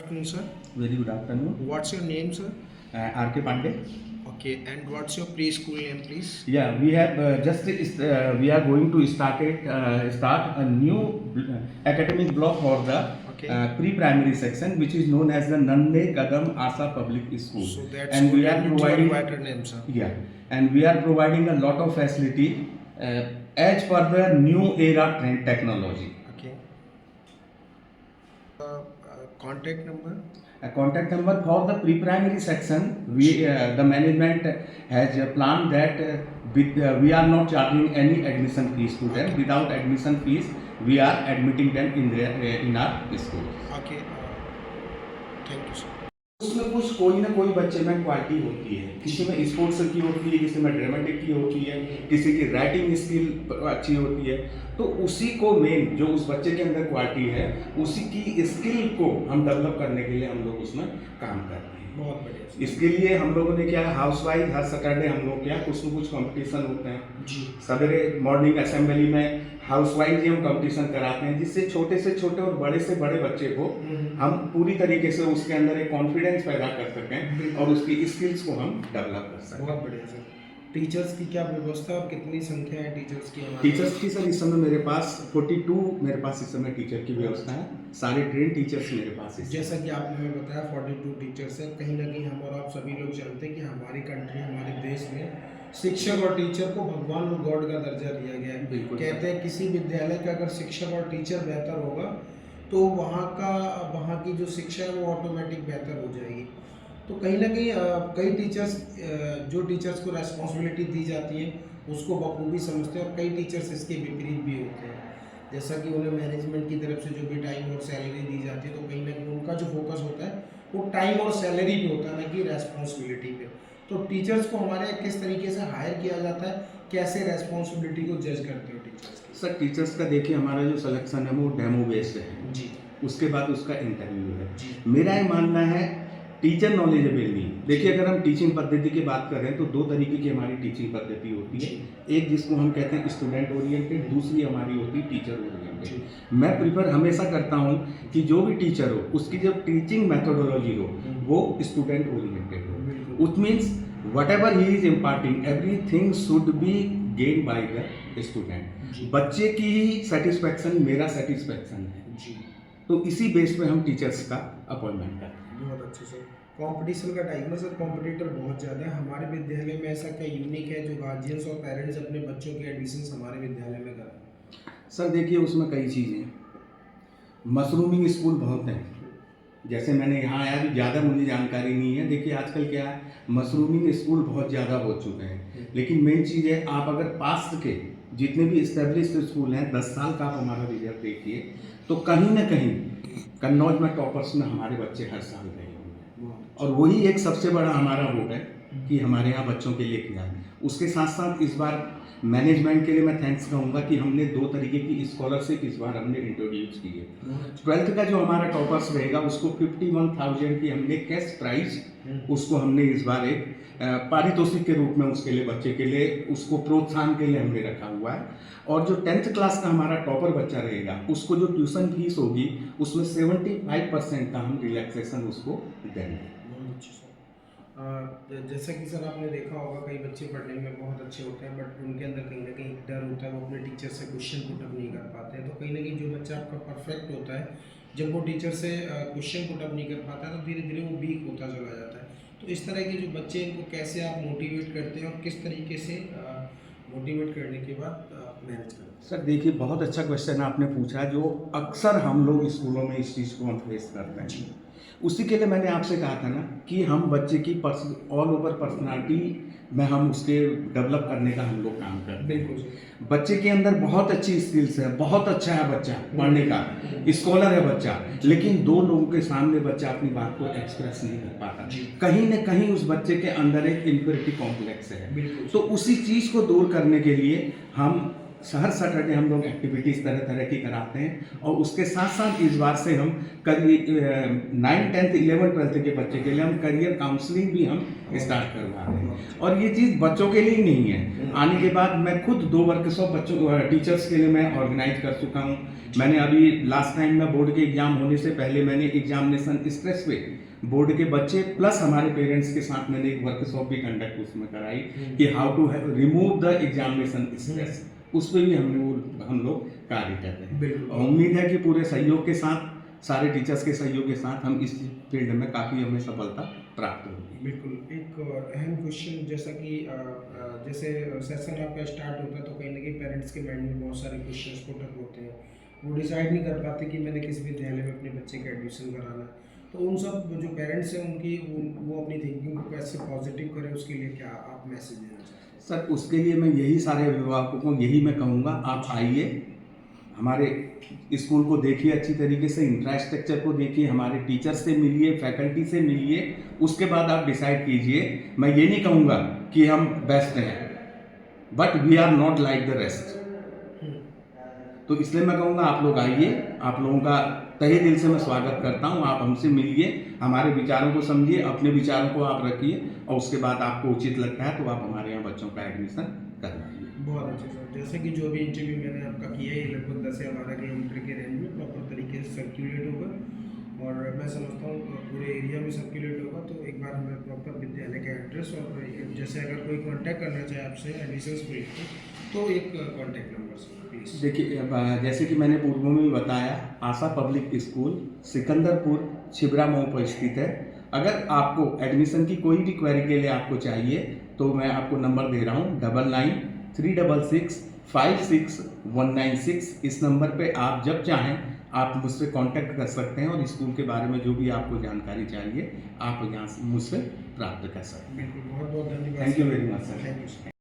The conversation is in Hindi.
Afternoon, sir. Very good afternoon. What's your name, sir? R.K. Pandey. Okay, and what's your preschool name, please? Yeah, we have we are going to start a new academic block for the Okay. pre-primary section, which is known as the Nande Kadam Asa Public School. So that's And we good. are And it's your providing quieter name, sir. yeah, and we are providing a lot of facility uh, as per the new era trend technology. Okay. Contact number? A contact number for the pre-primary section, the management has planned that we are not charging any admission fees to them. Without admission fees, we are admitting them in our school. Okay. Thank you, sir. उसमें कुछ कोई ना कोई बच्चे में क्वालिटी होती है, किसी में स्पोर्ट्स की होती है, किसी में ड्रामेटिक की होती है, किसी की राइटिंग स्किल अच्छी होती है। तो उसी को मेन जो उस बच्चे के अंदर क्वालिटी है, उसी की स्किल को हम डेवलप करने के लिए हम लोग उसमें काम कर रहे हैं। बहुत बढ़िया। इसके लिए हम लोगों ने क्या हाउस वाइज हर सैटरडे हम लोग क्या कुछ न कुछ कंपटीशन होते हैं जी। सवेरे मॉर्निंग असेंबली में हाउस वाइज ही हम कंपटीशन कराते हैं, जिससे छोटे से छोटे और बड़े से बड़े बच्चे को हम पूरी तरीके से उसके अंदर एक कॉन्फिडेंस पैदा कर सकें और उसकी स्किल्स को हम डेवलप कर सकें। बहुत बढ़िया, सर। टीचर्स की क्या व्यवस्था और कितनी संख्या है टीचर्स की? टीचर्स की सर इस समय मेरे पास 42 मेरे पास इस समय टीचर की व्यवस्था है, सारे ट्रेन टीचर्स मेरे पास है। जैसा कि आपने हमें बताया 42 टीचर्स हैं। कहीं ना कहीं हम और आप सभी लोग जानते हैं कि हमारी कंट्री हमारे देश में शिक्षक और टीचर को भगवान और गॉड का दर्जा दिया गया है। कहते हैं किसी विद्यालय का अगर शिक्षक और टीचर बेहतर होगा तो वहाँ की जो शिक्षा है वो ऑटोमेटिक बेहतर हो जाएगी। तो कहीं ना कहीं कई टीचर्स जो टीचर्स को रेस्पॉन्सिबिलिटी दी जाती है उसको बखूबी समझते हैं और कई टीचर्स इसके विपरीत भी होते हैं। जैसा कि उन्हें मैनेजमेंट की तरफ से जो भी टाइम और सैलरी दी जाती है तो कहीं ना कहीं उनका जो फोकस होता है वो टाइम और सैलरी पे होता है, ना कि रेस्पॉन्सिबिलिटी पे। तो टीचर्स को हमारे यहाँ किस तरीके से हायर किया जाता है, कैसे रेस्पॉन्सिबिलिटी को जज करते हो टीचर्स की? सर टीचर्स का देखिए हमारा जो सिलेक्शन है वो डेमो बेस्ड है जी। उसके बाद उसका इंटरव्यू है जी। मेरा ये मानना है टीचर नॉलेजेबल नहीं। देखिए अगर हम टीचिंग पद्धति की बात कर रहे हैं तो दो तरीके की हमारी टीचिंग पद्धति होती है, एक जिसको हम कहते हैं स्टूडेंट ओरिएंटेड, दूसरी हमारी होती है टीचर ओरिएंटेड। मैं प्रीफर हमेशा करता हूं कि जो भी टीचर हो उसकी जब टीचिंग मेथोडोलॉजी हो वो स्टूडेंट ओरिएंटेड हो। उट means what ever he is imparting everything should be gain by the student. बच्चे की ही सेटिस्फैक्शन मेरा सेटिस्फैक्शन है जी। तो इसी बेस पे हम टीचर्स का अपॉइंटमेंट करते हैं। बहुत अच्छे सर। कंपटीशन का टाइम है सर, कॉम्पिटिटर बहुत ज़्यादा है। हमारे विद्यालय में ऐसा क्या यूनिक है जो गार्जियंस और पेरेंट्स अपने बच्चों के एडमिशन्स हमारे विद्यालय में कराएं? सर देखिए उसमें कई चीज़ें, मशरूमिंग स्कूल बहुत हैं। जैसे मैंने यहाँ आया भी ज़्यादा मुझे जानकारी नहीं है। देखिए आजकल क्या है मशरूमिंग स्कूल बहुत ज़्यादा हो चुके हैं, लेकिन मेन चीज़ है आप अगर पास के जितने भी इस्टेब्लिश्ड स्कूल हैं 10 साल का आप हमारा रिजल्ट देखिए तो कहीं ना कहीं कन्नौज में टॉपर्स में हमारे बच्चे हर साल रहे होंगे और वही एक सबसे बड़ा हमारा वो है कि हमारे यहाँ बच्चों के लिए किया है। उसके साथ साथ इस बार मैनेजमेंट के लिए मैं थैंक्स कहूँगा कि हमने 2 तरीके की स्कॉलरशिप इस बार हमने इंट्रोड्यूस की है। 12th का जो हमारा टॉपर्स रहेगा उसको 51,000 की हमने कैश प्राइज उसको हमने इस बार एक पारितोषिक के रूप में उसके लिए बच्चे के लिए उसको प्रोत्साहन के लिए हमने रखा हुआ है। और जो 10th क्लास का हमारा टॉपर बच्चा रहेगा उसको जो ट्यूशन फीस होगी उसमें 75% का हम रिलैक्सेशन उसको देंगे। जैसा कि सर आपने देखा होगा कई बच्चे पढ़ने में बहुत अच्छे होते हैं बट उनके अंदर कहीं ना कहीं डर होता है, वो अपने टीचर से क्वेश्चन पुटअप नहीं कर पाते हैं। तो कहीं ना कहीं जो बच्चा आपका परफेक्ट होता है जब वो टीचर से क्वेश्चन पुटअप नहीं कर पाता है तो धीरे धीरे वो वीक होता चला जाता है। तो इस तरह के जो बच्चे इनको कैसे आप मोटिवेट करते हैं और किस तरीके से मोटिवेट करने के बाद मैनेज करते हैं? सर देखिए बहुत अच्छा क्वेश्चन आपने पूछा जो अक्सर हम लोग स्कूलों में इस चीज़ को हम फेस करते हैं। उसी के लिए मैंने आपसे कहा था ना कि हम बच्चे की ऑल ओवर पर्सनालिटी में हम उसके डेवलप करने का हम लोग काम करते हैं। बिल्कुल। बच्चे के अंदर बहुत अच्छी स्किल्स है, बहुत अच्छा है बच्चा पढ़ने का, स्कॉलर है बच्चा, लेकिन 2 लोगों के सामने बच्चा अपनी बात को एक्सप्रेस नहीं कर पाता। कहीं न कहीं उस बच्चे के अंदर एक इन्फीरियरिटी कॉम्प्लेक्स है। तो उसी चीज़ को दूर करने के लिए हम हर सैटरडे हम लोग एक्टिविटीज़ तरह तरह की कराते हैं और उसके साथ साथ इस बार से हम करियर 9, 10, 11, 12 के बच्चे के लिए हम करियर काउंसलिंग भी हम स्टार्ट करवा रहे हैं। और ये चीज़ बच्चों के लिए ही नहीं है, आने के बाद मैं खुद 2 वर्कशॉप बच्चों टीचर्स के लिए मैं ऑर्गेनाइज कर चुका हूँ। मैंने अभी लास्ट टाइम में बोर्ड के एग्जाम होने से पहले मैंने एग्जामिनेशन स्ट्रेस पे बोर्ड के बच्चे प्लस हमारे पेरेंट्स के साथ मैंने एक वर्कशॉप भी कंडक्ट उसमें कराई कि how to remove the examination stress, उस पर भी हम लोग कार्य कर रहे हैं। और उम्मीद है कि पूरे सहयोग के साथ, सारे टीचर्स के सहयोग के साथ हम इस फील्ड में काफ़ी हमें सफलता प्राप्त होगी। बिल्कुल। एक अहम क्वेश्चन, जैसा कि जैसे सेशन आपका स्टार्ट होता है तो कहीं ना कहीं पेरेंट्स के माइंड में बहुत सारे क्वेश्चंस पुटअप होते हैं, वो डिसाइड नहीं कर पाते कि मैंने किस विद्यालय में अपने बच्चे का एडमिशन कराना है। तो उन सब जो पेरेंट्स हैं उनकी वो अपनी थिंकिंग को कैसे पॉजिटिव करें, उसके लिए क्या आप मैसेज देना चाहते हैं? सर, उसके लिए मैं यही सारे अभिभावकों को यही मैं कहूँगा, आप आइए हमारे स्कूल को देखिए, अच्छी तरीके से इंफ्रास्ट्रक्चर को देखिए, हमारे टीचर से मिलिए, फैकल्टी से मिलिए, उसके बाद आप डिसाइड कीजिए। मैं ये नहीं कहूँगा कि हम बेस्ट हैं, but we are not like the rest. तो इसलिए मैं कहूँगा आप लोग आइए, आप लोगों का तहे दिल से मैं स्वागत करता हूँ। आप हमसे मिलिए, हमारे विचारों को समझिए, अपने विचारों को आप रखिए और उसके बाद आपको उचित लगता है तो आप हमारे यहाँ बच्चों का एडमिशन करवाइए। बहुत अच्छे सर। जैसे कि जो भी इंटरव्यू मैंने आपका किया है ये लगभग 10 या 12 किलोमीटर के रेंज में प्रॉपर तरीके से सर्कुलेट होगा और मैं समझता हूँ पूरे एरिया में सर्कुलेट होगा। तो एक बार हमें प्रॉपर विद्यालय का एड्रेस और जैसे अगर कोई कांटेक्ट करना चाहे आपसे एडमिशन्स को लेकर तो एक कांटेक्ट नंबर सर प्लीज़। देखिए, जैसे कि मैंने पूर्व में भी बताया, आशा पब्लिक स्कूल सिकंदरपुर छिबरा मऊ पर स्थित है। अगर आपको एडमिशन की कोई भी क्वेरी के लिए आपको चाहिए तो मैं आपको नंबर दे रहा हूँ 9936656196। इस नंबर पे आप जब चाहें आप मुझसे कांटेक्ट कर सकते हैं और स्कूल के बारे में जो भी आपको जानकारी चाहिए आप यहाँ से मुझसे प्राप्त कर सकते हैं। बिल्कुल, बहुत बहुत धन्यवाद। Thank you very much sir. Thank you sir.